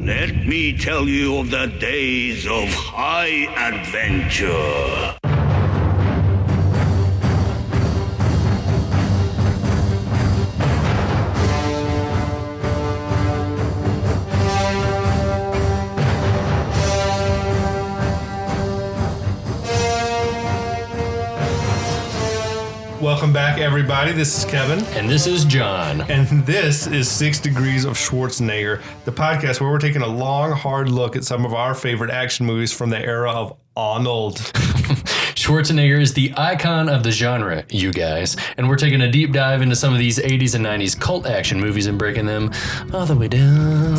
Let me tell you of the days of high adventure. Welcome back, everybody. This is Kevin. And this is John. And this is 6 Degrees of Schwarzenegger, the podcast where we're taking a long, hard look at some of our favorite action movies from the era of Arnold. Schwarzenegger is the icon of the genre, you guys. And we're taking a deep dive into some of these 80s and 90s cult action movies and breaking them all the way down.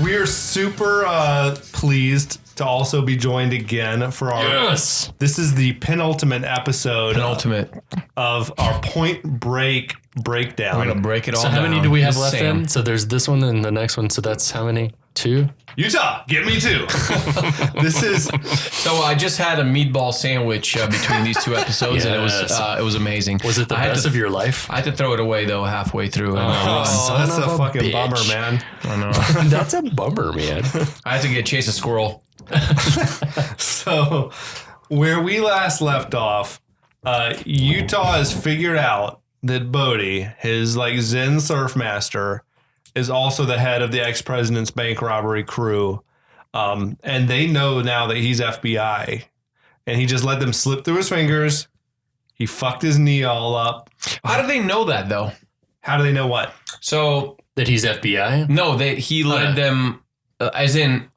We are super pleased to also be joined again for our... Yes! This is the penultimate episode of our Point Break breakdown. We're going to break it all So down. how many do we have left then? So there's this one and the next one. So that's how many? 2? Utah, give me 2. This is... So I just had a meatball sandwich between these 2 episodes, and it was amazing. Was it the best of your life? I had to throw it away, though, halfway through. And that's a fucking bitch. bummer, man. I know. That's a bummer, man. I had to chase a squirrel. So, where we last left off, Utah has figured out that Bodhi, his like Zen surf master, is also the head of the ex-president's bank robbery crew. And they know now that he's FBI. And he just let them slip through his fingers. He fucked his knee all up. How do they know that, though? How do they know what? So... That he's FBI? No, he led them... as in...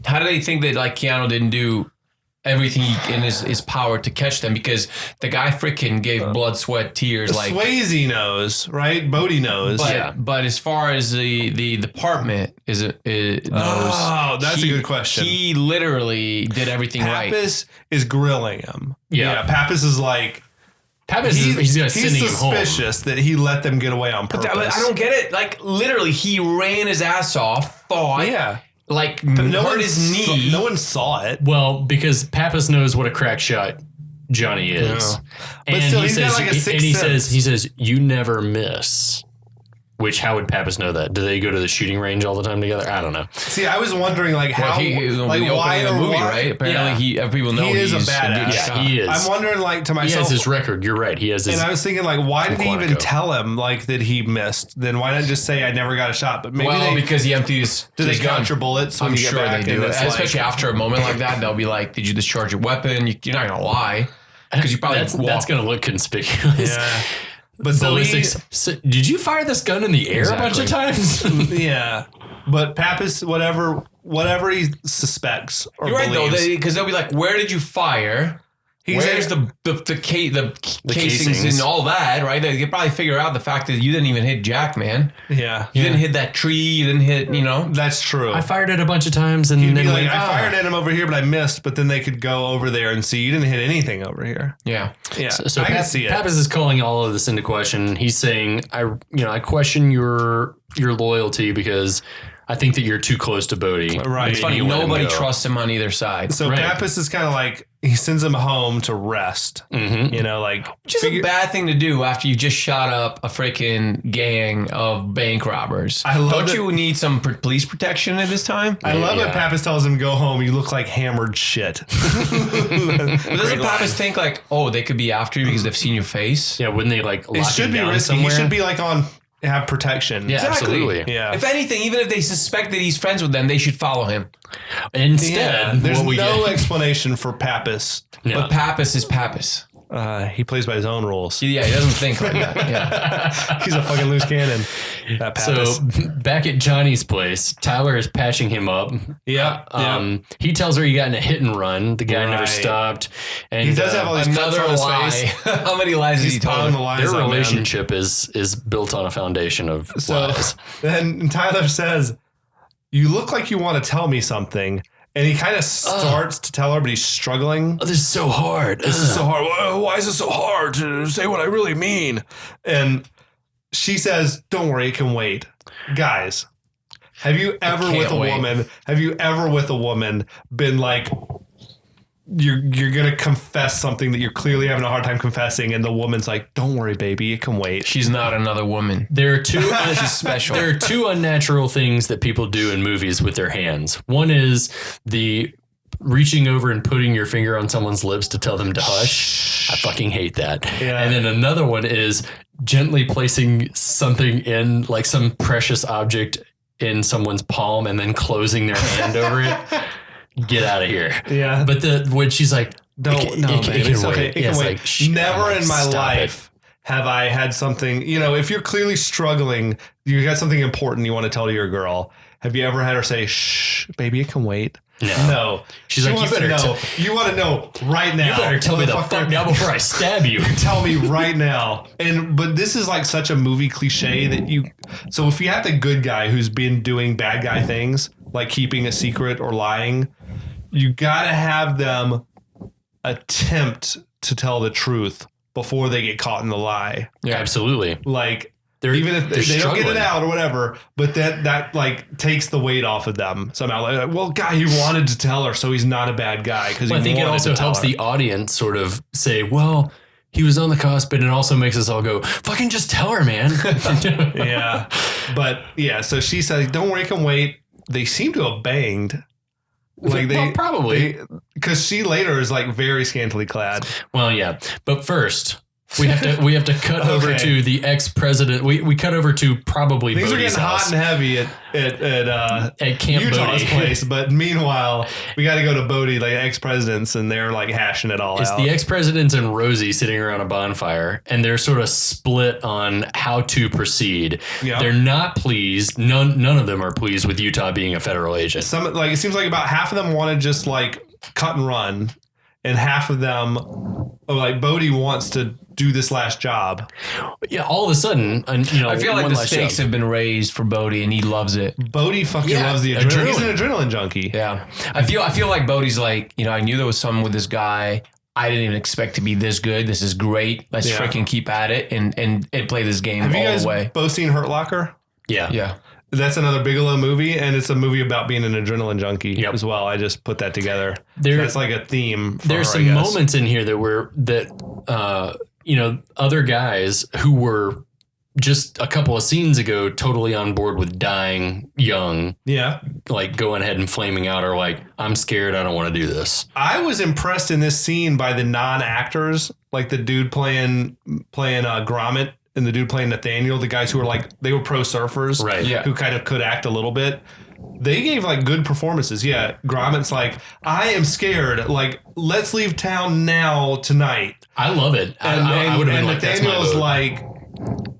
How do they think that like Keanu didn't do everything in his power to catch them? Because the guy freaking gave blood, sweat, tears. Like Swayze knows, right? Bodhi knows. But as far as the department knows, oh, that's a good question. He literally did everything right. Pappas is grilling him. Yeah. Pappas is like... Pappas he's sending him home. Suspicious that he let them get away on purpose. But I don't get it. Like literally, he ran his ass off. Thought. Yeah. Like hurt his knee. No one saw it. Well, because Pappas knows what a crack shot Johnny is. Yeah. And But still, he he's got says, like a sixth sense. he says, you never miss. Which, how would Pappas know that? Do they go to the shooting range all the time together? I don't know. See, I was wondering like how, like why in the movie, right? Apparently, people know he is he's a badass. Yeah, he is. I'm wondering like to He myself. has his record. You're right. He has his. And I was thinking like, why did he even Quantico. tell him like that he missed? Then why not just say I never got a shot? But maybe because he emptied his. do they his gun. count your bullets when I'm you get sure back? they do. And it's Especially like, after a moment like that, they'll be like, "Did you discharge your weapon?" You're not gonna lie because you probably that's going to look conspicuous. Yeah. But so ballistics. So, did you fire this gun in the air a bunch of times? yeah. But Pappas, whatever he suspects or You're right believes, though, because they'll be like, "Where did you fire? Where's the casings and all that?" Right? They could probably figure out the fact that you didn't even hit Jack, man. Yeah. You didn't hit that tree. You didn't hit. That's true. I fired it a bunch of times and He'd then be like, went, I fired at him over here, but I missed. But then they could go over there and see you didn't hit anything over here. Yeah. Yeah, So I can see it. Pappas is calling all of this into question. He's saying, I question your loyalty because I think that you're too close to Bodhi. Right. It's funny. You let him Nobody go. trusts him on either side. So Right. Pappas is kind of like he sends him home to rest. Mm-hmm. Which is a bad thing to do after you just shot up a freaking gang of bank robbers. Don't you need some police protection at this time? I love it. Pappas tells him, go home. You look like hammered shit. But doesn't Pappas think like, oh, they could be after you because they've seen your face? Yeah, wouldn't they like lock It should him be down risky. somewhere? He should be like have protection. Yeah, Exactly. absolutely. Yeah. If anything, even if they suspect that he's friends with them, they should follow him. Instead, There's what we no get, explanation for Pappas. Yeah. But Pappas is Pappas. He plays by his own rules. Yeah, he doesn't think like that. Yeah. He's a fucking loose cannon. That Pappas. So back at Johnny's place, Tyler is patching him up. Yeah. He tells her he got in a hit and run. The guy never Right. stopped. And He does have all these cuts Another on his lie. face. How many lies has He's he told piling her? the lies their on, man. relationship is built on a foundation of lies. Then Tyler says, you look like you want to tell me something. And he kind of starts to tell her, but he's struggling. Oh, this is so hard. This is so hard. Why is it so hard to say what I really mean? And she says, don't worry, it can wait. Guys, Have you ever can't with a wait. woman? Have you ever with a woman been like, you're gonna confess something that you're clearly having a hard time confessing, and the woman's like, "Don't worry, baby, it can wait." She's not another woman. There are two. She's special. There are two unnatural things that people do in movies with their hands. One is the reaching over and putting your finger on someone's lips to tell them to hush. I fucking hate that. Yeah. And then another one is gently placing something in, like some precious object in someone's palm and then closing their hand over it. Get out of here. Yeah. But when she's like, Don't it no, can babe, it's wait. okay. It Yeah, can it's wait. like, shh, Never I'm in my stop life have I had something. If you're clearly struggling, you got something important you want to tell to your girl. Have you ever had her say, "Shh, baby, it can wait"? No. She's She like, wants you better to know. You want to know right now. You better tell me the Motherfucker. fuck now before I stab you. Tell me right now. But this is like such a movie cliche that so if you have the good guy who's been doing bad guy things, like keeping a secret or lying, you got to have them attempt to tell the truth before they get caught in the lie. Yeah, absolutely. Like, They're, even if they don't get it struggling. out or whatever, but that like takes the weight off of them somehow. Like, well, guy, he wanted to tell her, so he's not a bad guy because Well, I think it also helps the audience sort of say, well, he was on the cusp, but it also makes us all go, fucking just tell her, man. Yeah, but yeah. So she said, "Don't worry, can wait." They seem to have banged. Like Well, probably. because she later is like very scantily clad. Well, yeah. But first, we have to cut over Okay. to the ex-president. We cut over to probably Things are Bodhi's getting hot house and heavy at Camp Utah's Bodhi. place, but meanwhile, we got to go to Bodhi, like ex-presidents, and they're like hashing it all It's out. the ex-presidents and Rosie sitting around a bonfire, and they're sort of split on how to proceed. Yeah. They're not pleased. None of them are pleased with Utah being a federal agent. Some like it seems like about half of them want to just like cut and run, and half of them like Bodhi wants to do this last job. Yeah, all of a sudden, I feel like one the last stakes job. have been raised for Bodhi, and he loves it. Bodhi fucking Yeah, loves the adrenaline. He's adrenaline. an adrenaline junkie. Yeah, I feel like Bodhi's like, I knew there was something with this guy. I didn't even expect to be this good. This is great. Let's Yeah. freaking keep at it and play this game Have you all guys the way. both seen Hurt Locker? Yeah. Yeah. That's another Bigelow movie, and it's a movie about being an adrenaline junkie Yep. as well. I just put that together. That's like a theme. For There's her, some I guess. moments in here other guys who were just a couple of scenes ago totally on board with dying young, Yeah, like going ahead and flaming out, or like, I'm scared, I don't want to do this. I was impressed in this scene by the non-actors, like the dude playing Gromit and the dude playing Nathaniel, the guys who were like they were pro surfers, Right. Yeah. who kind of could act a little bit. They gave like good performances. Yeah, Gromit's like, I am scared. Like, let's leave town now tonight. I love it. I would have been like, that's my Nathaniel's vote.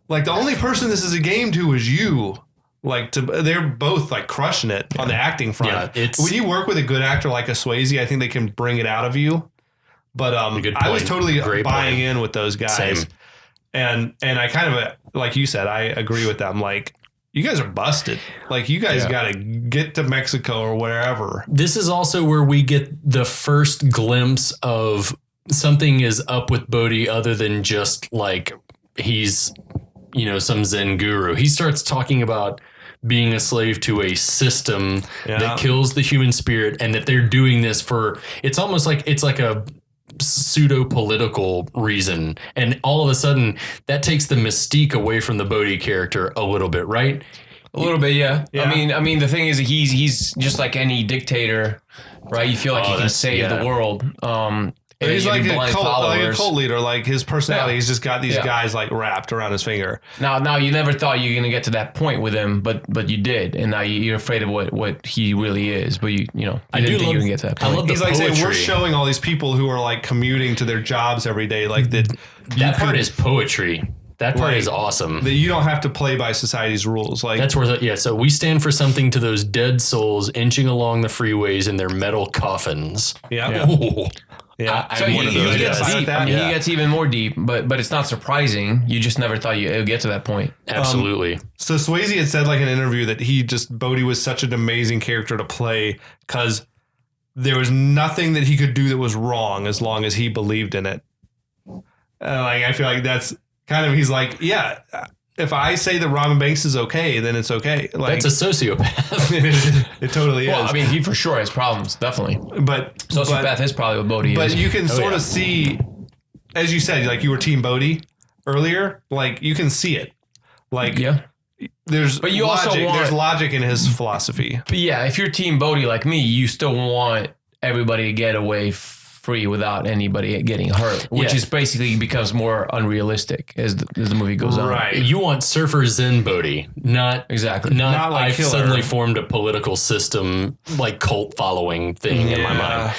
like the only person this is a game to is you. Like they're both like crushing it on the acting front. Yeah, it's- when you work with a good actor like a Swayze, I think they can bring it out of you. But good I was point. totally Great buying point. in with those guys. Same. And I kind of like you said, I agree with them. Like, you guys are busted. Like, you guys got to get to Mexico or wherever. This is also where we get the first glimpse of something is up with Bodhi other than just like he's, some Zen guru. He starts talking about being a slave to a system that kills the human spirit, and that they're doing this for, it's almost like it's like a pseudo political reason. And all of a sudden that takes the mystique away from the Bodhi character a little bit, right? A little bit, yeah. Yeah. I mean, the thing is, he's just like any dictator, right? You feel like he can save the world. And He's you like have a, blind cult leader. Like, his personality, Yeah. he's just got these Yeah. guys like wrapped around his finger. Now you never thought you were gonna get to that point with him, but you did, and now you're afraid of what he really is. But you didn't think you were gonna get to that point. I love the He's like saying, we're poetry. showing all these people who are like commuting to their jobs every day. Like that Part is poetry. That part Like, is awesome. that you don't have to play by society's rules. Like, That's where, so we stand for something to those dead souls inching along the freeways in their metal coffins. yeah. Ooh. Yeah. So I'm one of those he gets guys. deep. I mean, he gets even more deep, but it's not surprising. You just never thought it would get to that point. Absolutely. So Swayze had said like in an interview that Bodhi was such an amazing character to play because there was nothing that he could do that was wrong as long as he believed in it. Like, I feel like that's kind of, he's like, yeah, if I say that Robin Banks is okay, then it's okay. Like, That's a sociopath. it totally Well, is. I mean, he for sure has problems, definitely. But Sociopath is probably what Bodhi But is. you can sort of see, as you said, like you were Team Bodhi earlier. Like you can see it. Like there's But you logic, also want- there's logic in his philosophy. But yeah, if you're Team Bodhi like me, you still want everybody to get away free without anybody getting hurt, which is basically becomes more unrealistic as the movie goes on. Right. You want Surfer Zen Bodhi, not Exactly. Not like I've Killer. suddenly formed a political system, like cult following thing in my mind.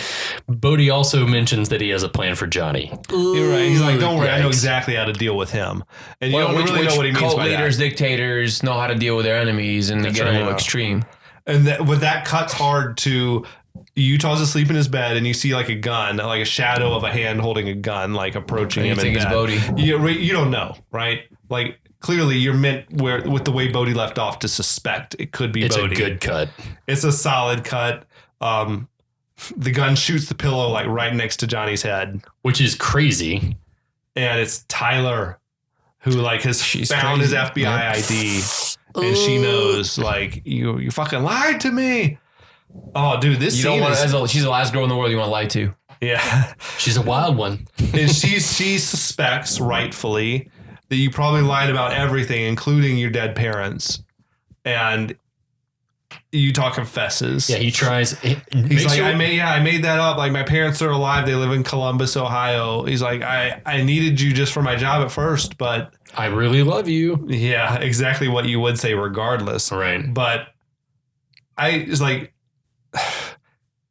Bodhi also mentions that he has a plan for Johnny. You're right. He's like, don't worry, I know Yikes. exactly how to deal with him. And you Well, don't which really know what he means cult by leaders, that. dictators know how to deal with their enemies and they get a right. little extreme. And that cuts hard to Utah's asleep in his bed, and you see like a gun, like a shadow of a hand holding a gun, like approaching And him. you think in it's bed. Bodhi. You don't know, right? Like clearly, you're meant with the way Bodhi left off to suspect it could be It's Bodhi. a good cut. It's a solid cut. The gun shoots the pillow like right next to Johnny's head, Which is crazy. and it's Tyler who like has found crazy. his FBI ID, and she knows like you fucking lied to me. Oh, dude, this You scene don't want is she's the last girl in the world you want to lie to. yeah. She's a wild one. And she suspects rightfully that you probably lied about everything, including your dead parents, and Utah confesses. Yeah, he tries. He's like, I made that up. Like my parents are alive. They live in Columbus, Ohio. He's like, I needed you just for my job at first, but I really love you. yeah, exactly what you would say regardless. Right. But I was like,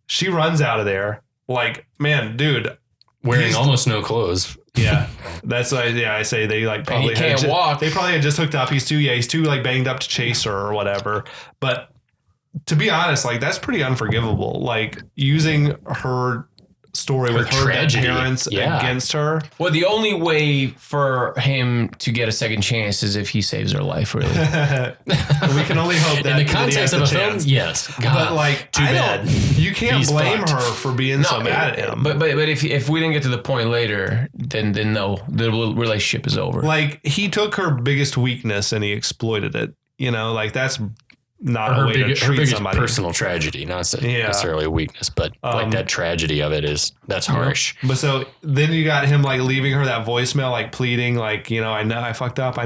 she runs out of there. Like, man, dude. Wearing He's- almost no clothes. Yeah, that's why. Yeah, I say they like probably he can't walk. They probably had just hooked up. He's too like banged up to chase her or whatever. But to be honest, like that's pretty unforgivable. Like using her story with her dead tragedy. parents Yeah. against her. Well, the only way for him to get a second chance is if he saves her life, really. We can only hope that In the that he context has of the a film, chance. yes. God, But like, too I bad. don't. You can't He's blame fucked. her for being so mad at him. But if we didn't get to the point later, then no, the relationship is over. Like he took her biggest weakness and he exploited it. You know, like that's not a her, way to her treat biggest somebody. personal tragedy, not necessarily a weakness, but like that tragedy of it that's harsh. But so then you got him like leaving her that voicemail, like pleading, like, you know, I know I fucked up,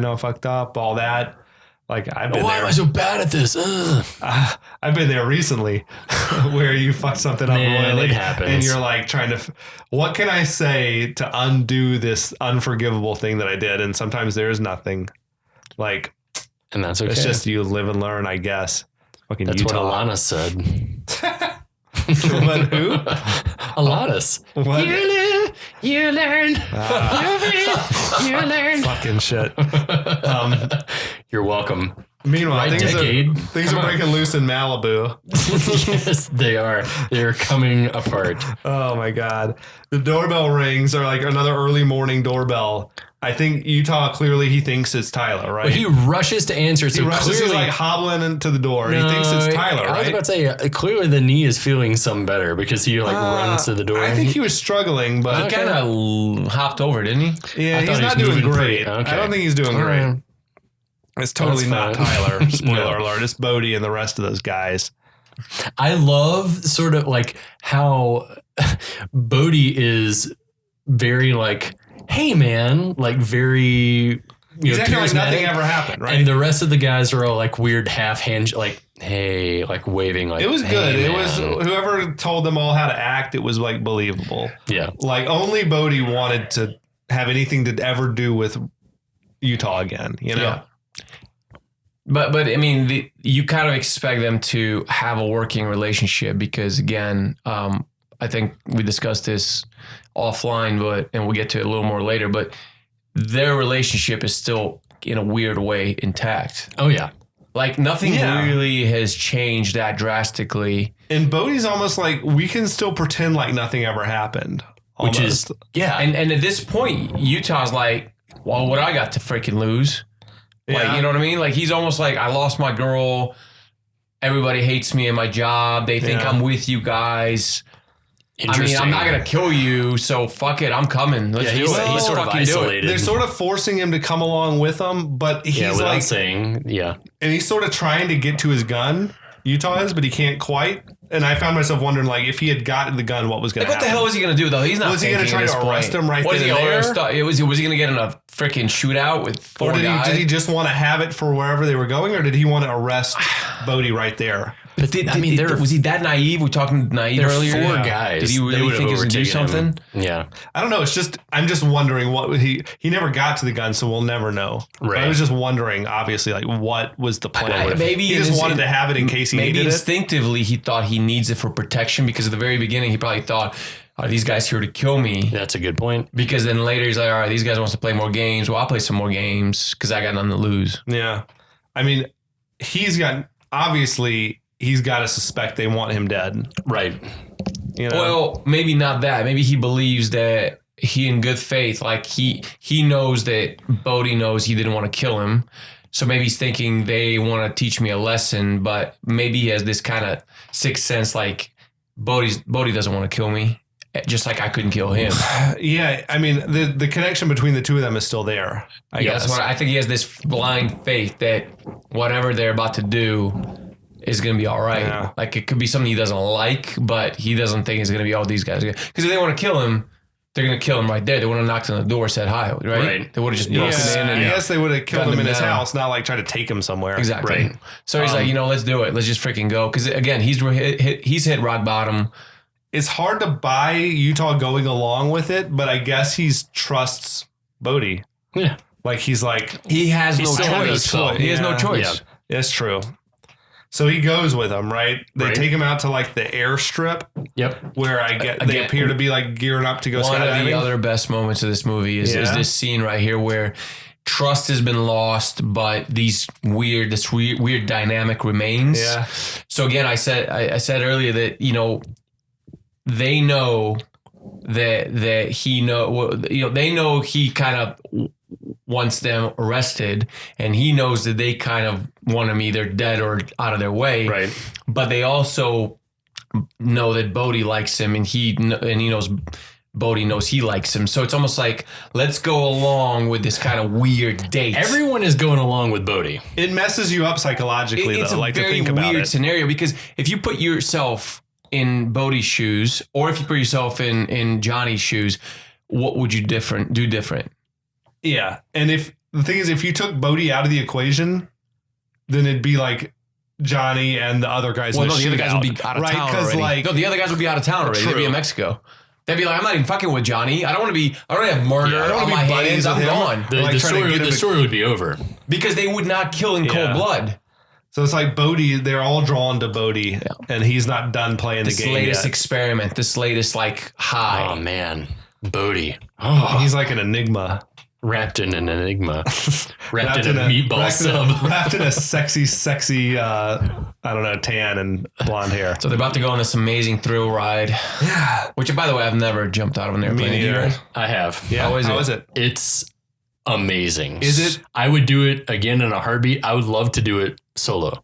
all that. Like I've been Why there. am I so bad at this? I've been there recently where you fucked something up Man, royally it happens. and you're like trying to, what can I say to undo this unforgivable thing that I did? And sometimes there is nothing. Like, And that's okay. it's just you live and learn, I guess. Fucking That's Utah. what Alana said. What, who? Alanis. What? You live, you learn. You learn. Fucking shit. You're welcome. Meanwhile, Right decade. things are breaking loose in Malibu. Yes, they are. They're coming apart. Oh my God. The doorbell rings, or like another early morning doorbell. I think Utah, clearly he thinks it's Tyler, right? But he rushes to answer. So He rushes, he's clearly, like hobbling into the door. He thinks it's Tyler, I was right? about to say, clearly the knee is feeling some better because he like runs to the door. I think he was struggling, but He kind of hopped over, didn't he? yeah, I thought he's he was not doing moving great. pretty- okay. I don't think he's doing great. right. It's totally not fine. Tyler. Spoiler No. alert. It's Bodhi and the rest of those guys. I love sort of like how Bodhi is very like, hey man, like very He's acting like charismatic. nothing ever happened, right? And the rest of the guys are all like weird half hand, like hey, like waving, like it was hey, good. It man. was whoever told them all how to act. It was like believable. Yeah. Like only Bodhi wanted to have anything to ever do with Utah again. You know. Yeah. But I mean, you kind of expect them to have a working relationship because, again, I think we discussed this offline, and we'll get to it a little more later. But their relationship is still, in a weird way, intact. Oh yeah. Like nothing Yeah. really has changed that drastically. And Bodhi's almost like we can still pretend like nothing ever happened. Which almost. is yeah. And at this point, Utah's like, well, what I got to freaking lose? Like, Yeah. you know what I mean? Like, he's almost like, I lost my girl. Everybody hates me in my job. They think Yeah. I'm with you guys. I mean, I'm not gonna kill you, so fuck it, I'm coming. Let's do it. He's sort of isolated. They're sort of forcing him to come along with them, but he's like saying, and he's sort of trying to get to his gun. Utah is, but he can't quite. And I found myself wondering, like, if he had gotten the gun, what was going to happen? What the hell was he going to do, though? He's not. Was he going to try to arrest him right then and there? Was he going to get in a freaking shootout with four guys? Did he just want to have it for wherever they were going, or did he want to arrest Bodhi right there? But was he that naive? We were talking naive earlier. Four guys. Did he really think he was going to do something? Yeah. I don't know. I'm just wondering what he never got to the gun, so we'll never know. Right. I was just wondering, obviously, like, what was the plan? Maybe he just wanted to have it in case he needed it. Maybe instinctively he thought he needs it for protection, because at the very beginning he probably thought, are these guys here to kill me? That's a good point. Because then later he's like, all right, these guys wants to play more games. Well, I'll play some more games because I got nothing to lose. Yeah. I mean, he's got to suspect they want him dead. Right. You know? Well, maybe not that. Maybe he believes that he, in good faith, like he knows that Bodhi knows he didn't want to kill him. So maybe he's thinking they want to teach me a lesson, but maybe he has this kind of sixth sense, like Bodhi doesn't want to kill me, just like I couldn't kill him. Yeah, I mean, the connection between the two of them is still there. I guess. That's what I think. He has this blind faith that whatever they're about to do is going to be all right. Yeah. Like, it could be something he doesn't like, but he doesn't think it's going to be all these guys. Because if they want to kill him, they're going to kill him right there. They would have knocked on the door, said hi, right? They would have just broken in. And I guess they would have killed him in his house, not like try to take him somewhere. Exactly. Right. So he's like, let's do it. Let's just freaking go. Because again, he's hit rock bottom. It's hard to buy Utah going along with it, but I guess he trusts Bodhi. Yeah. Like, he's like, he has no choice. He has no choice. Yeah. That's true. So he goes with them, right? They take him out to like the airstrip. Yep. Where they appear to be like gearing up to go skydiving. One of the other best moments of this movie is this scene right here where trust has been lost, but this weird dynamic remains. Yeah. So again, I said earlier that they know that he they know he kind of wants them arrested, and he knows that they kind of want him either dead or out of their way. Right. But they also know that Bodhi likes him, and he knows Bodhi knows he likes him. So it's almost like, let's go along with this kind of weird date. Everyone is going along with Bodhi. It messes you up psychologically. It's though, a like very to think about weird scenario, because if you put yourself in Bodhi's shoes, or if you put yourself in Johnny's shoes, what would you do different? Yeah. And if the thing is, if you took Bodhi out of the equation, then it'd be like Johnny and the other guys. Well, no, the other guys would be out of town already. The other guys would be out of town already. They'd be in Mexico. They'd be like, I'm not even fucking with Johnny. I don't have murder on my hands. I'm gone. The story would be over. Because they would not kill in cold blood. So it's like Bodhi, they're all drawn to Bodhi, and he's not done playing the game yet. This latest experiment, this latest like high. Oh, man. Bodhi. Oh. He's like an enigma. Wrapped in an enigma. wrapped in a meatball sub. Wrapped in a sexy, tan and blonde hair. So they're about to go on this amazing thrill ride. Yeah. Which, by the way, I've never jumped out of an airplane. Me neither. I have. Yeah. How is it? It's amazing. Is it? I would do it again in a heartbeat. I would love to do it solo.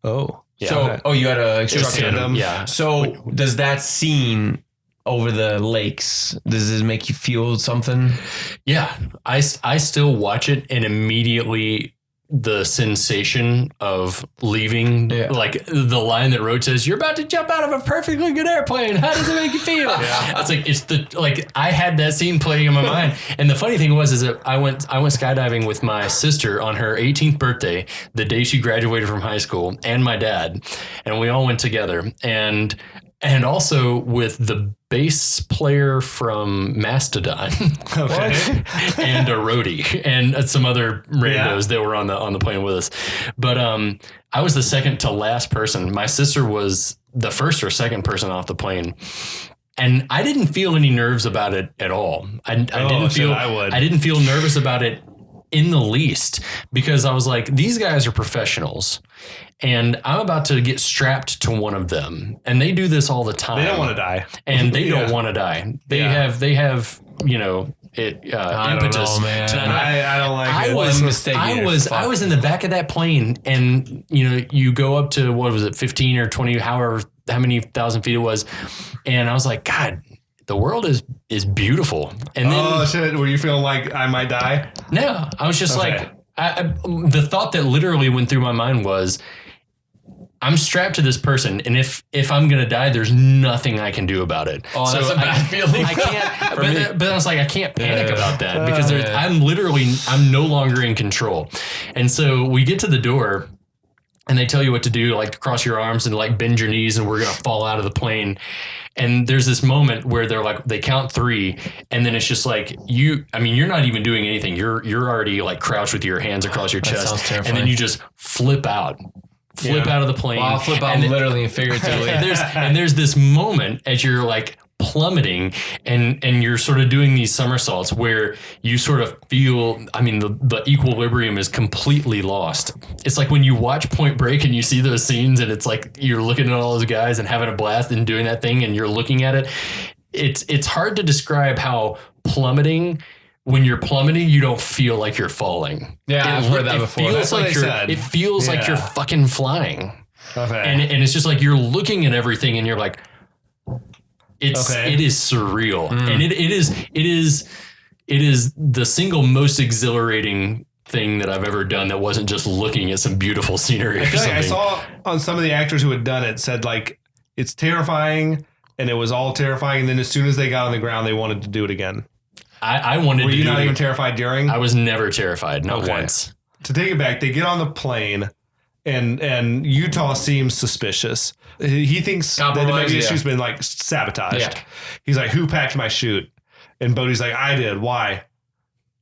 Oh. Yeah. So, you had a instructor. Yeah. So does that scene over the lakes, does this make you feel something? Yeah. I still watch it, and immediately the sensation of leaving, like the line that wrote says, "You're about to jump out of a perfectly good airplane. How does it make you feel?" It's like, I had that scene playing in my mind. And the funny thing is that I went skydiving with my sister on her 18th birthday, the day she graduated from high school, and my dad, and we all went together. And also with the bass player from Mastodon, and a roadie, and some other randos that were on the plane with us. But I was the second to last person. My sister was the first or second person off the plane, and I didn't feel any nerves about it at all. I didn't feel nervous about it in the least, because I was like, these guys are professionals. And I'm about to get strapped to one of them, and they do this all the time. They don't want to die, and they don't want to die. They have impetus. know, man. to not- I don't like I it. was One mistake I here. was Fuck. I was in the back of that plane, and you go up to what was it, 15 or 20, how many thousand feet it was, and I was like, God, the world is beautiful. And then Oh shit! Were you feeling like I might die? no, I was just Okay. like, the thought that literally went through my mind was, I'm strapped to this person, and if I'm gonna die, there's nothing I can do about it. Oh, that's a bad feeling. I can't. me. but I was like, I can't panic Yeah. about that because Yeah. I'm no longer in control. And so we get to the door, and they tell you what to do, like to cross your arms and like bend your knees, and we're gonna fall out of the plane. And there's this moment where they count 3, and then it's just like you're not even doing anything. You're already like crouched with your hands across your sounds chest, terrifying. and then you just flip out of the plane. Well, I'll flip out and then- literally and figuratively. and there's this moment as you're like plummeting and you're sort of doing these somersaults where you sort of feel, the equilibrium is completely lost. It's like when you watch Point Break and you see those scenes and it's like you're looking at all those guys and having a blast and doing that thing and you're looking at it. It's hard to describe how when you're plummeting, you don't feel like you're falling. Yeah, I've heard that before. Feels That's what like they said. it feels like Yeah. you're fucking flying. Okay. And it's just like you're looking at everything and you're like, it is surreal. And it is the single most exhilarating thing that I've ever done that wasn't just looking at some beautiful scenery or I feel like something. I saw on some of the actors who had done it said like it's terrifying and it was all terrifying. And then as soon as they got on the ground, they wanted to do it again. I wanted Were to you do not it. even terrified during? I was never terrified, not Okay. once. To take it back, they get on the plane and Utah seems suspicious. He thinks that Compromise, maybe his yeah. shoot's been like sabotaged. Yeah. He's like, who packed my chute? And Bodhi's like, I did. Why?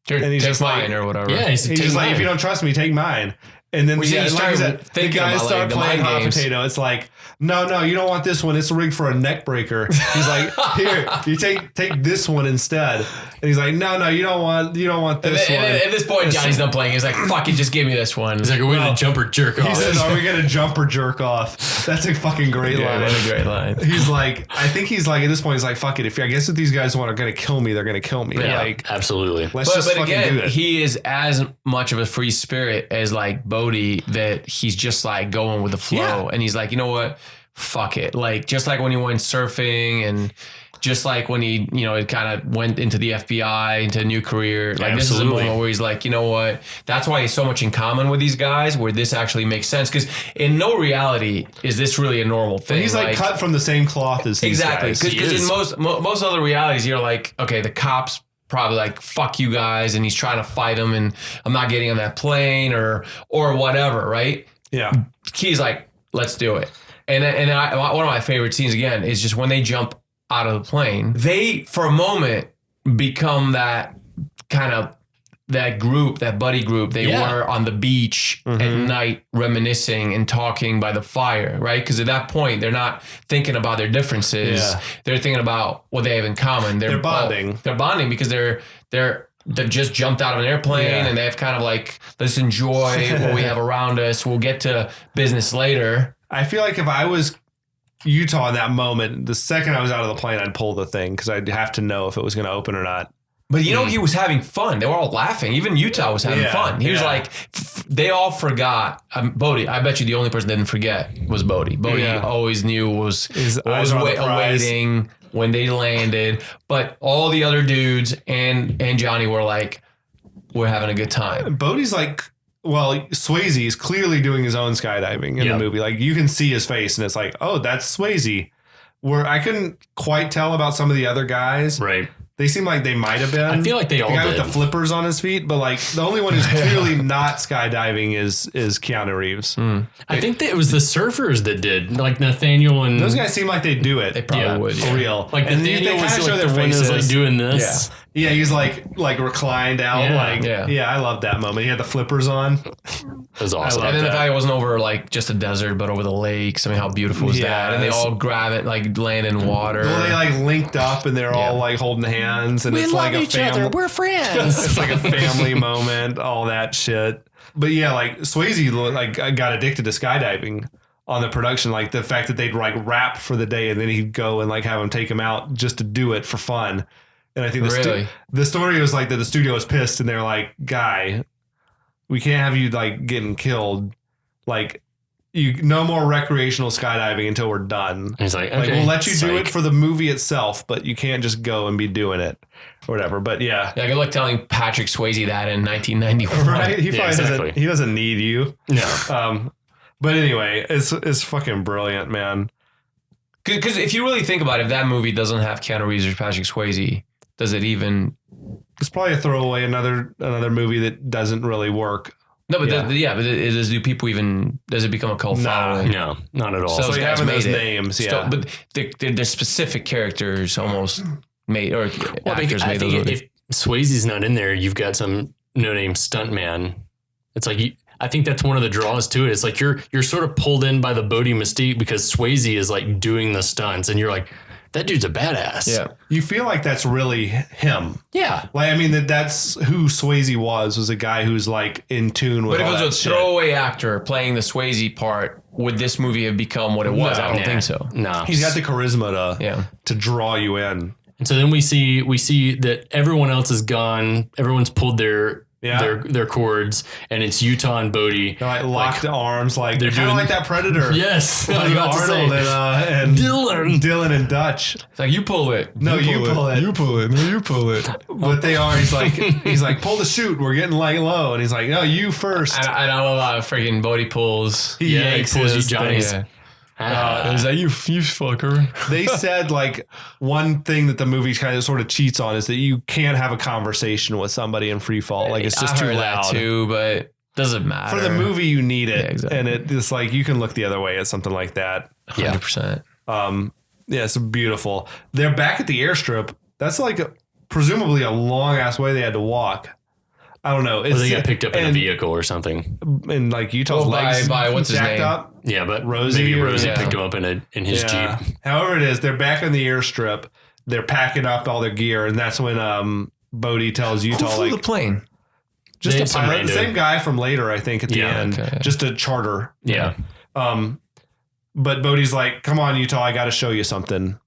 Here, And he's take just like- mine or whatever. Yeah, he's He's just like, if you don't trust me, take mine. And then Well, yeah, you like I start said, the thinking guys about, start like, the playing mind hot games. potato. It's like, no, you don't want this one. It's rigged for a neck breaker. He's like, here, you take this one instead. And he's like, no, you don't want this one. At this point, Johnny's done playing. He's like, fuck it, just give me this one. He's like, we're going to jump or jerk He off. says, are we gonna jump or jerk off? That's a fucking great yeah, line. that's a great line. He's like, I think he's like, at this point, he's like, fuck it. If these guys are gonna kill me, they're gonna kill me. Yeah, Like, absolutely. let's just But fucking do again, it. he is as much of a free spirit as like Bodhi that he's just like going with the flow. Yeah. And he's like, you know what? Fuck it. Like, just like when he went surfing and just like when he, kind of went into the FBI, into a new career. Like, this is a Absolutely. moment where he's like, you know what? That's why he's so much in common with these guys, where this actually makes sense. Because in no reality is this really a normal thing. He's like cut from the same cloth as these Exactly. guys. Because He in is. most other realities, you're like, okay, the cops probably like, fuck you guys, and he's trying to fight him, and I'm not getting on that plane or whatever, right? Yeah. Key's like, let's do it. And one of my favorite scenes again is just when they jump out of the plane, they for a moment become that kind of that group, that buddy group they Yeah. were on the beach at night, reminiscing and talking by the fire, right? Because at that point they're not thinking about their differences; Yeah. they're thinking about what they have in common. They're bonding. They're bonding because they're just jumped out of an airplane Yeah. and they have kind of like, let's enjoy what we have around us. We'll get to business later. I feel like if I was Utah in that moment, the second I was out of the plane, I'd pull the thing because I'd have to know if it was going to open or not. But he was having fun. They were all laughing. Even Utah was having Yeah, fun. He was yeah. like, they all forgot. Bodhi, I bet you the only person that didn't forget was Bodhi. Bodhi Yeah. always knew was His eyes were on the prize. awaiting when they landed. But all the other dudes and Johnny were like, we're having a good time. Bodhi's like, well, Swayze is clearly doing his own skydiving in Yeah. the movie. Like you can see his face and it's like, oh, that's Swayze. Where I couldn't quite tell about some of the other guys. Right. They seem like they might have been. I feel like they the all guy did. with the flippers on his feet, but like the only one who's clearly not skydiving is Keanu Reeves. I think that it was the surfers that did, like Nathaniel and Those guys seem like they do it. They probably Yeah. would. for Yeah. real. like and Nathaniel they was kind of show like their the one who faces. was like doing this. Yeah, he's like reclined out. Yeah. Like Yeah. I love that moment. He had the flippers on. It was awesome. love And then that. the fact it wasn't over like just a desert, but over the lakes. I mean, how beautiful was Yeah, that? And they it's- all grab it, like land in water. Well, they like linked up and they're all Yeah. like holding hands, and it's like a family. We're friends. It's like a family moment, all that shit. But yeah, like Swayze like got addicted to skydiving on the production. Like the fact that they'd like rap for the day and then he'd go and like have him take him out just to do it for fun. And I think Really? the story was like that the studio was pissed and they're like, guy, we can't have you like getting killed. Like, no more recreational skydiving until we're done. And he's like, okay, Like, we'll let you do psych. it for the movie itself, but you can't just go and be doing it or whatever. But yeah. Yeah, good luck telling Patrick Swayze that in 1991. Right? He Yeah, probably exactly. doesn't need you. No. But anyway, it's fucking brilliant, man. Because if you really think about it, if that movie doesn't have Keanu Reeves or Patrick Swayze, does it even... It's probably a throwaway, another movie that doesn't really work. No, but Yeah. do people even... Does it become a cult following? No, not at all. So So those you guys having those made it. names, yeah. Still, but they're specific characters almost made, or Well, actors I made those think movies. if Swayze's not in there, you've got some no-name stuntman. It's like I think that's one of the draws to it. It's like you're sort of pulled in by the Bodhi mystique because Swayze is like doing the stunts, and you're like, that dude's a badass. Yeah. You feel like that's really him. Yeah. Like, I mean, that's who Swayze was a guy who's like in tune with But if all it that was a shit. throwaway actor playing the Swayze part, would this movie have become what it was? No. I don't Nah. think so. No. He's got the charisma Yeah. to draw you in. And so then we see that everyone else is gone. Everyone's pulled their cords, and it's Utah and Bodhi. They're like locked arms, like they're kind of doing- like that Predator. Yes, I was Like about to say. Arnold and Dylan. Dylan and Dutch. It's like, you pull it. No, you pull it. You pull it. No, you pull it. But they are. He's like, pull the chute. We're getting light low, and he's like, no, you first. I don't know about freaking Bodhi pulls. He Yeah, he yanks pulls his you Johnny's. thing. Is that you fucker? They said like one thing that the movie kind of sort of cheats on is that you can't have a conversation with somebody in free fall. Like it's just I too heard loud. that too, but doesn't matter. For the movie, you need it, Yeah, exactly. and it's like you can look the other way at something like that. 100%. Yeah, it's beautiful. They're back at the airstrip. That's like presumably a long ass way they had to walk. I don't know. Or they got picked up in a and- vehicle or something. and like Utah's Oh, by- legs by what's his jacked name? up. Yeah, but Rosie maybe or- Rosie yeah. picked him up in his Yeah. Jeep. However it is, they're back on the airstrip. They're packing up all their gear, and that's when Bodhi tells Who Utah flew the like plane? just They- a some pilot, the rando. same guy from later, I think, at the Yeah, end, okay. just a charter. Yeah. But Bodhi's like, "Come on, Utah, I got to show you something."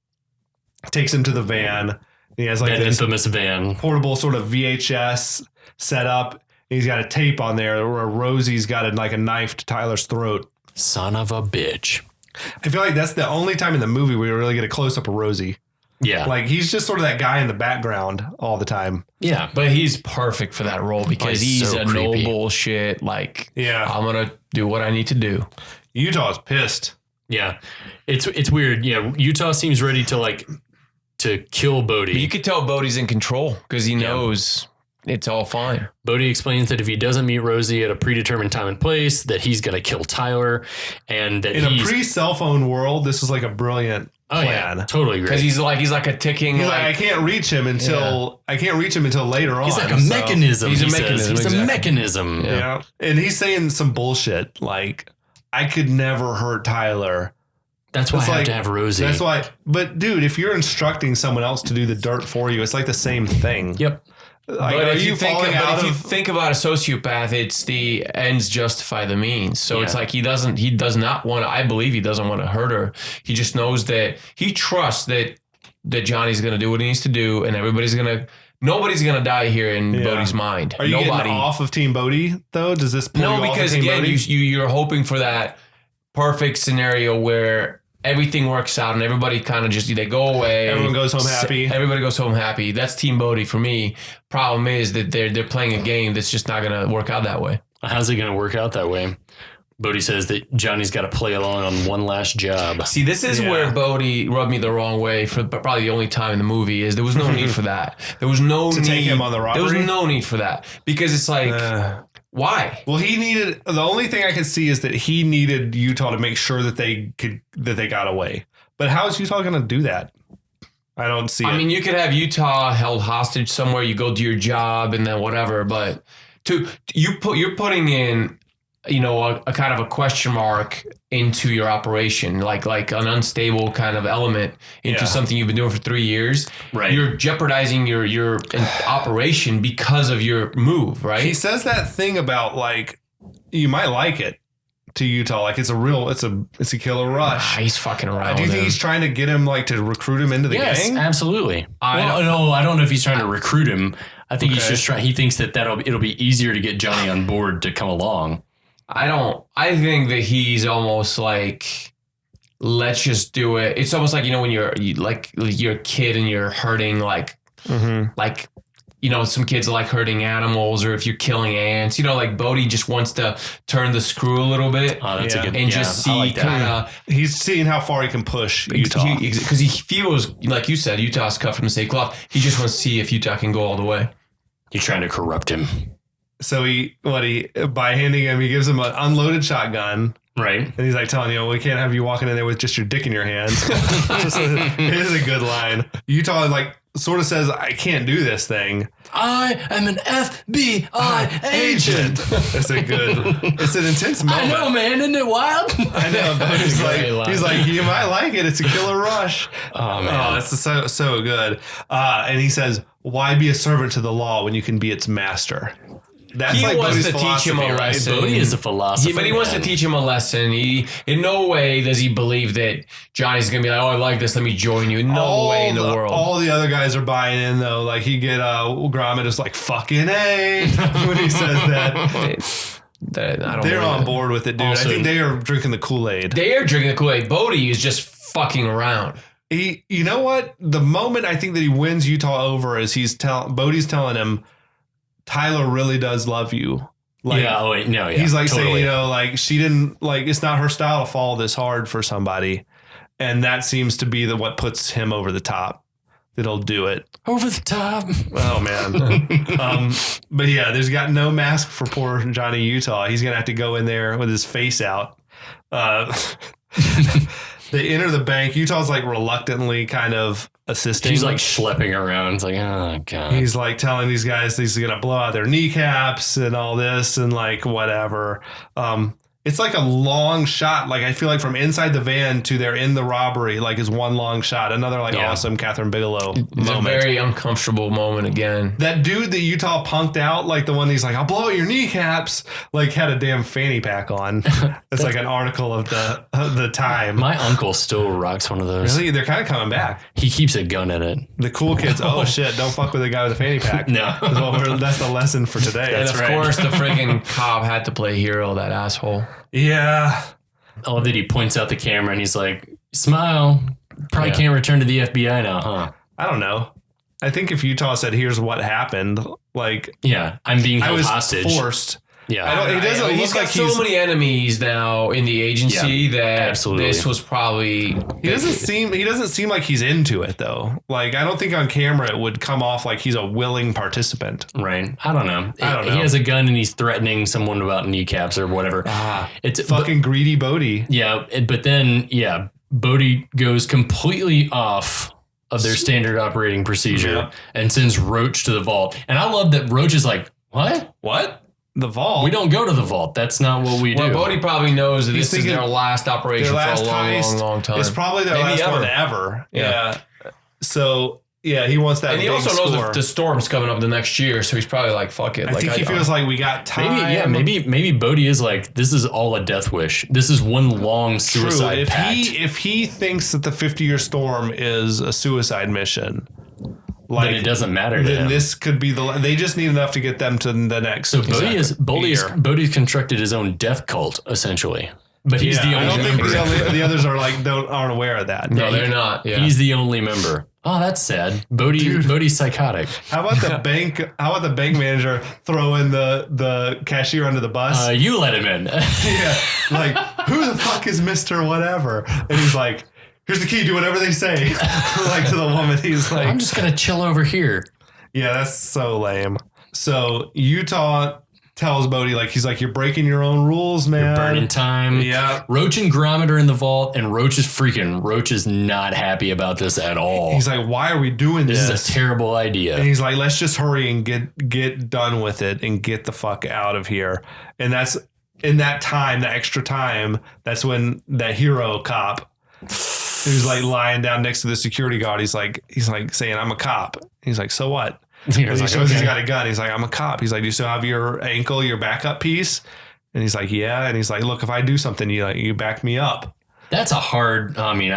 Takes him to the van. He has like That this infamous van. portable sort of VHS setup. He's got a tape on there where Rosie's got a knife to Tyler's throat. Son of a bitch. I feel like that's the only time in the movie we really get a close up of Rosie. Yeah. Like he's just sort of that guy in the background all the time. yeah. But he's perfect for that role because he's he's so a no creepy. bullshit. Like, Yeah. I'm going to do what I need to do. Utah's pissed. Yeah. It's weird. Yeah. Utah seems ready to kill Bodhi. But you could tell Bodhi's in control because he knows it's all fine. Bodhi explains that if he doesn't meet Rosie at a predetermined time and place, that he's going to kill Tyler, and that In a he's pre-cell phone world, this is like a brilliant plan. totally great. Because he's like a ticking. He's like, I can't reach him until later on. He's like a so- mechanism. He's a he says. mechanism, He's a exactly. mechanism. Yeah. And he's saying some bullshit like, I could never hurt Tyler. That's why It's I have like- to have Rosie. That's why. But dude, if you're instructing someone else to do the dirt for you, it's like the same thing. Yep. Like, But are if you you think, falling out but if you of? think about a sociopath, it's the ends justify the means. So it's Yeah. like he does not want to. I believe he doesn't want to hurt her. He just knows that he trusts that Johnny's going to do what he needs to do, and nobody's going to die here in Yeah. Bodhi's mind. Are you Nobody. getting off of Team Bodhi though? Does this pull you No, off because of Team again, Bodhi? you're hoping for that perfect scenario where everything works out and everybody kind of just they go away. Everyone goes home happy. Everybody goes home happy. That's Team Bodhi for me. Problem is that they're playing a game that's just not going to work out that way. How's it going to work out that way? Bodhi says that Johnny's got to play along on one last job. See, this is Yeah. where Bodhi rubbed me the wrong way for probably the only time in the movie is there was no need for that. There was no To need take him on the There was robbery? no need for that because it's like why? Well, he needed the only thing I could see is that he needed Utah to make sure that they got away. But how is Utah going to do that? I don't see it. I mean, you could have Utah held hostage somewhere. You go do your job and then whatever. But you're putting in, a kind of a question mark into your operation, like an unstable kind of element into Yeah. something you've been doing for 3 years. Right. You're jeopardizing your operation because of your move, right? He says that thing about like you might like it to Utah. Like it's a killer rush. He's fucking around. Do you with think him. he's trying to get him like to recruit him into the Yes, gang? absolutely. I don't know if he's trying to recruit him. I think he's just trying. He thinks that it'll be easier to get Johnny on board to come along. I think that he's almost like, let's just do it. It's almost like, when you're a kid and you're hurting like some kids like hurting animals, or if you're killing ants, like Bodhi just wants to turn the screw a little bit. Oh, that's a good. And just see kind of. He's seeing how far he can push Utah. Because he feels, like you said, Utah's cut from the same cloth. He just wants to see if Utah can go all the way. He's trying to corrupt him. So by handing him, he gives him an unloaded shotgun. Right. And he's like telling you, we can't have you walking in there with just your dick in your hands. It is a good line. Utah like sort of says, I can't do this thing. I am an FBI agent. It's an intense moment. I know, man. Isn't it wild? I know, but he's like, you might like it. It's a killer rush. Oh, man. Oh, it's so good. And he says, why be a servant to the law when you can be its master? That's He like wants Bodhi's to teach him a philosophy, right? lesson. Bodhi is a philosopher. But he wants to teach him a lesson. He, in no way does he believe that Johnny's going to be like, oh, I like this. Let me join you. No way in the world. All the other guys are buying in, though. Like, Gromit is like, fucking A, when he says that. They're on board with it, dude. Also, I think they are drinking the Kool-Aid. They are drinking the Kool-Aid. Bodhi is just fucking around. You know what? The moment I think that he wins Utah over is Bodhi's telling him, Tyler really does love you. Like, He's like totally. saying, like she didn't it's not her style to fall this hard for somebody, and that seems to be what puts him over the top. That'll do it. Over the top. Oh man. But yeah, there's got no mask for poor Johnny Utah. He's gonna have to go in there with his face out. They enter the bank. Utah's like reluctantly kind of assisting. He's like schlepping around. It's like, oh god. He's like telling these guys he's gonna blow out their kneecaps and all this and like whatever. It's like a long shot. Like I feel like from inside the van to they're in the robbery, like is one long shot. Another awesome Catherine Bigelow It's moment. a very uncomfortable moment again. That dude that Utah punked out, like the one he's like, I'll blow out your kneecaps, like had a damn fanny pack on. It's like an article of the time. My uncle still rocks one of those. Really? They're kind of coming back. He keeps a gun in it. The cool kids, oh shit, don't fuck with a guy with a fanny pack. No. That's the lesson for today. And That's of right. course, the friggin' cop had to play hero, that asshole. Yeah. I love that he points out the camera and he's like, smile. Probably can't return to the FBI now, huh? I don't know. I think if Utah said, here's what happened, like Yeah. I'm being I held was hostage. forced. Yeah. He doesn't He's look got like so many enemies now in the agency that absolutely. this was probably. He doesn't seem like he's into it though. Like I don't think on camera it would come off like he's a willing participant. Right. I don't know. I don't know. He has a gun and he's threatening someone about kneecaps or whatever. It's Fucking greedy Bodhi. but then, Bodhi goes completely off of their standard operating procedure and sends Roach to the vault. And I love that Roach is like, what? The vault. We don't go to the vault. That's not what we Well, do. Bodhi probably knows that He's this is thinking their last operation their last for a long, heist. long, long time. It's probably their Maybe last one ever. Yeah. So he wants that. And he big also knows score. that the storm's coming up the next year, so he's probably like, fuck it. I think he feels like we got time. Maybe Bodhi is like, this is all a death wish. This is one long suicide pact. If he thinks that the 50-year storm is a suicide mission, then it doesn't matter to then him. this could be they just need enough to get them to the next. So Bodhi's constructed his own death cult essentially, but he's the I only don't think member. the others are aren't aware of that. No, they're not. Yeah. He's the only member. Oh, that's sad. Bodhi's psychotic. How about the bank? How about the bank manager throwing the cashier under the bus? You let him in. Yeah, like who the fuck is Mister Whatever? And he's like, here's the key. Do whatever they say. Like to the woman, he's like, I'm just gonna chill over here. yeah, that's so lame. So Utah tells Bodhi, like, he's like, you're breaking your own rules, man. Burning time. Yeah. Roach and Gromit are in the vault, and Roach is not happy about this at all. He's like, why are we doing this? This is a terrible idea. And he's like, let's just hurry and get done with it and get the fuck out of here. And that's in that time, the extra time, that's when that hero cop who's like lying down next to the security guard, he's like saying, I'm a cop. He's like, so what? And he shows he's got a gun. He's like, I'm a cop. He's like, do you still have your ankle, your backup piece? And he's like, yeah. And he's like, look, if I do something, you back me up. That's a hard. I mean,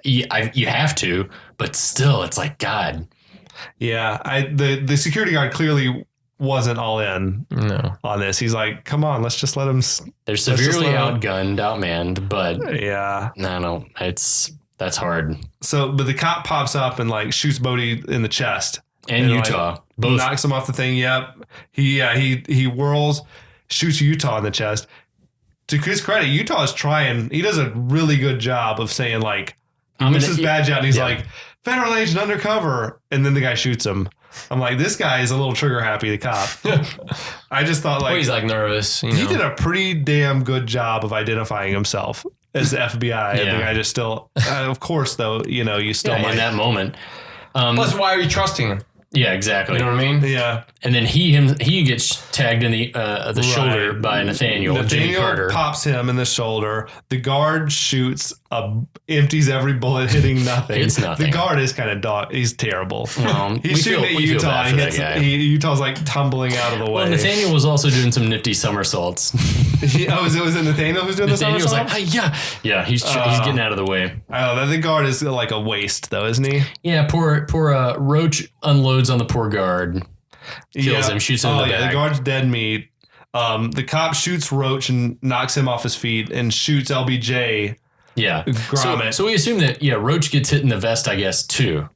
you have to, but still, it's like God. Yeah, the security guard clearly wasn't all in on this. He's like, come on, let's just let him. They're severely outgunned, outmanned, but yeah, no, that's hard. So, but the cop pops up and like shoots Bodhi in the chest. And Utah, like, both knocks him off the thing. Yep, he whirls, shoots Utah in the chest. To his credit, Utah is trying. He does a really good job of saying like, he whips his badge out and he's like, federal agent undercover, and then the guy shoots him. I'm like, this guy is a little trigger happy, the cop. I just thought like, he's like nervous. He did a pretty damn good job of identifying himself as the FBI. And the guy just still, of course, though, you still might. In that moment. Plus, why are you trusting him? Yeah, exactly. You know what I mean? Yeah. And then he gets tagged in the shoulder by Nathaniel. Jimmy Carter pops him in the shoulder. The guard shoots, empties every bullet, hitting nothing. It's nothing. The guard is kind of dog. He's terrible. He's shooting at we feel Utah. bad for that guy. Utah's like tumbling out of the way. Well, Nathaniel was also doing some nifty somersaults. Was it Nathaniel who's doing the somersaults? Nathaniel's like, yeah, he's getting out of the way. I know, the guard is like a waste though, isn't he? Yeah, poor Roach unloads on the poor guard, kills him, shoots him in the back. The guard's dead meat. The cop shoots Roach and knocks him off his feet and shoots LBJ. Yeah, Gromit. So we assume that Roach gets hit in the vest, I guess, too.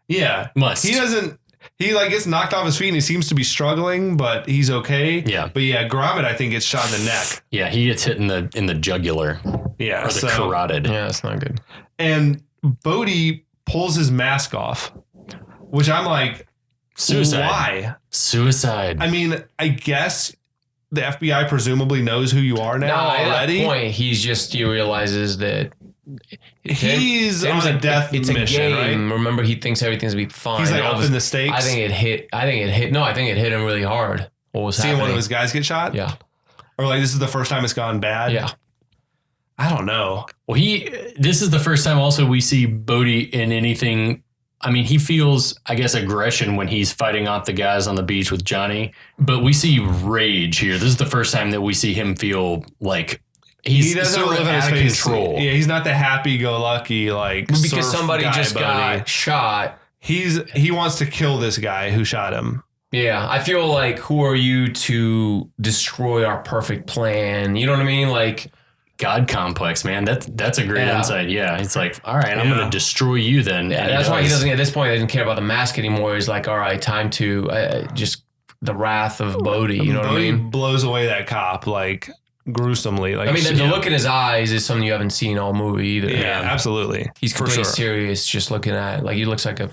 Yeah, must. He doesn't. He like gets knocked off his feet and he seems to be struggling, but he's okay. Yeah. But yeah, Gromit I think gets shot in the neck. Yeah, he gets hit in the jugular. Yeah, or the carotid. Yeah, that's not good. And Bodhi pulls his mask off, which I'm like, suicide. Why? Suicide. I mean, I guess the FBI presumably knows who you are now already. At that point, he realizes that he's on a death mission, a game. right? Remember, he thinks everything's gonna be fine. He's like up in the stakes. I think it hit. No, I think it hit him really hard. What was Seeing happening? one of his guys get shot? Yeah. Or like this is the first time it's gone bad? Yeah. I don't know. Well, this is the first time also we see Bodhi in anything. I mean, he feels, I guess, aggression when he's fighting off the guys on the beach with Johnny, but we see rage here. This is the first time that we see him feel like he doesn't live out of control. Yeah, he's not the happy-go-lucky like because somebody just Bodhi. got shot. He wants to kill this guy who shot him. Yeah, I feel like who are you to destroy our perfect plan? You know what I mean? Like God complex, man. That's a great insight. Yeah, it's like, all right, I'm going to destroy you then. Yeah, that's why he doesn't at this point. He doesn't care about the mask anymore. He's like, all right, time to just the wrath of Bodhi. You know what I mean? Blows away that cop like gruesomely. Like I mean, the look in his eyes is something you haven't seen all movie either. Yeah, absolutely. He's completely serious, just looking at like he looks like a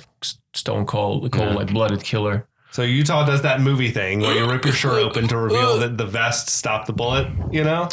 stone cold like blooded killer. So Utah does that movie thing where you rip your shirt open to reveal that the vest stopped the bullet,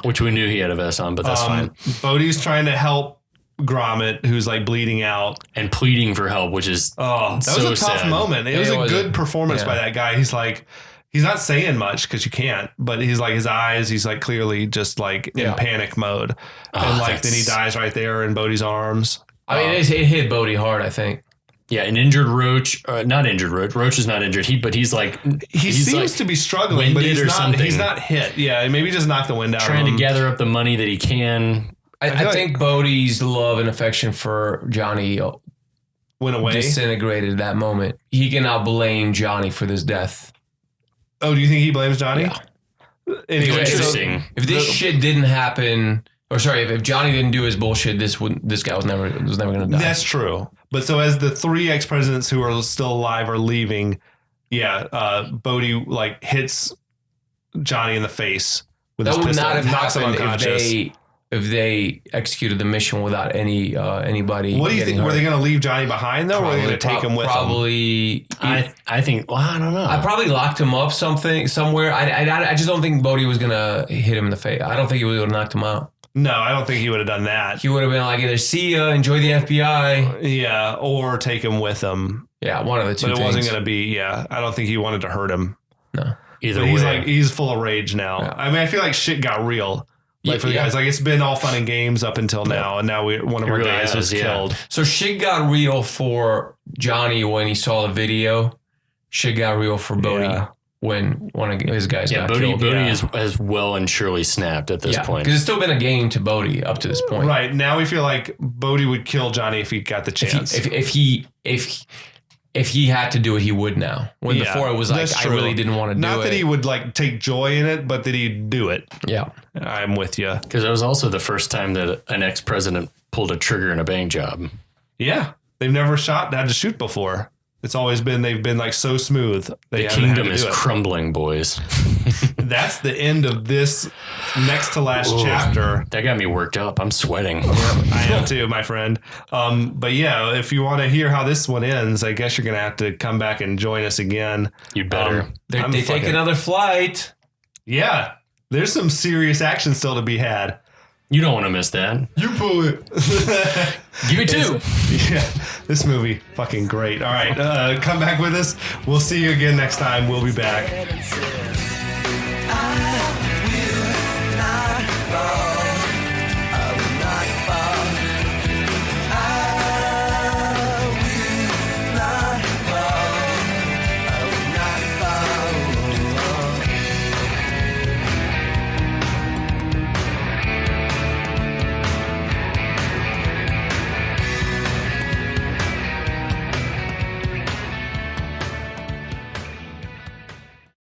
Which we knew he had a vest on, but that's fine. Bodhi's trying to help Gromit, who's like bleeding out. And pleading for help, which is that was a tough sad. moment. It was a good performance by that guy. He's like, he's not saying much because you can't, but he's like his eyes, he's like clearly just like in panic mode. And like then he dies right there in Bodhi's arms. I mean, it hit Bodhi hard, I think. Yeah, an injured Roach, not injured Roach. Roach is not injured. But he's like he seems to be struggling, but he's not. He's not hit. Yeah, maybe just knock the wind out. Trying to gather up the money that he can. I think Bodhi's love and affection for Johnny went away, disintegrated that moment. He cannot blame Johnny for this death. Oh, do you think he blames Johnny? Yeah. Anyway, interesting. If this shit didn't happen, or sorry, if Johnny didn't do his bullshit, this guy was never going to die. That's true. But so as the three ex-presidents who are still alive are leaving, Bodhi like hits Johnny in the face with his pistol. That would not have happened if they executed the mission without anybody. What do you think? Were they going to leave Johnny behind though, or were they going to take him with them? Probably. I think. Well, I don't know. I probably locked him up somewhere. I just don't think Bodhi was going to hit him in the face. I don't think he would have knocked him out. No, I don't think he would have done that. He would have been like, either see ya, enjoy the FBI. Yeah, or take him with him. Yeah, one of the two But it things. wasn't going to be, I don't think he wanted to hurt him. No. Either but way. he's full of rage now. Yeah. I mean, I feel like shit got real. Like for the guys, like it's been all fun and games up until now, and now one of our really guys was killed. So shit got real for Johnny when he saw the video. Shit got real for Bodhi when one of his guys got Bodhi killed. has well and surely snapped at this point. because it's still been a game to Bodhi up to this point. Right now, we feel like Bodhi would kill Johnny if he got the chance. If he had to do it, he would now. When before it was like, that's I true. really didn't want to do it. Not that he would like take joy in it, but that he'd do it. Yeah. I'm with you. Because that was also the first time that an ex-president pulled a trigger in a bank job. Yeah. They've never had to shoot before. It's always been, they've been like so smooth. The kingdom is crumbling, boys. That's the end of this next to last chapter. That got me worked up. I'm sweating. I am too, my friend. But yeah, if you want to hear how this one ends, I guess you're going to have to come back and join us again. You better. They take another flight. Yeah. There's some serious action still to be had. You don't want to miss that. You pull it. Give me two. Yeah, this movie, fucking great. All right, come back with us. We'll see you again next time. We'll be back.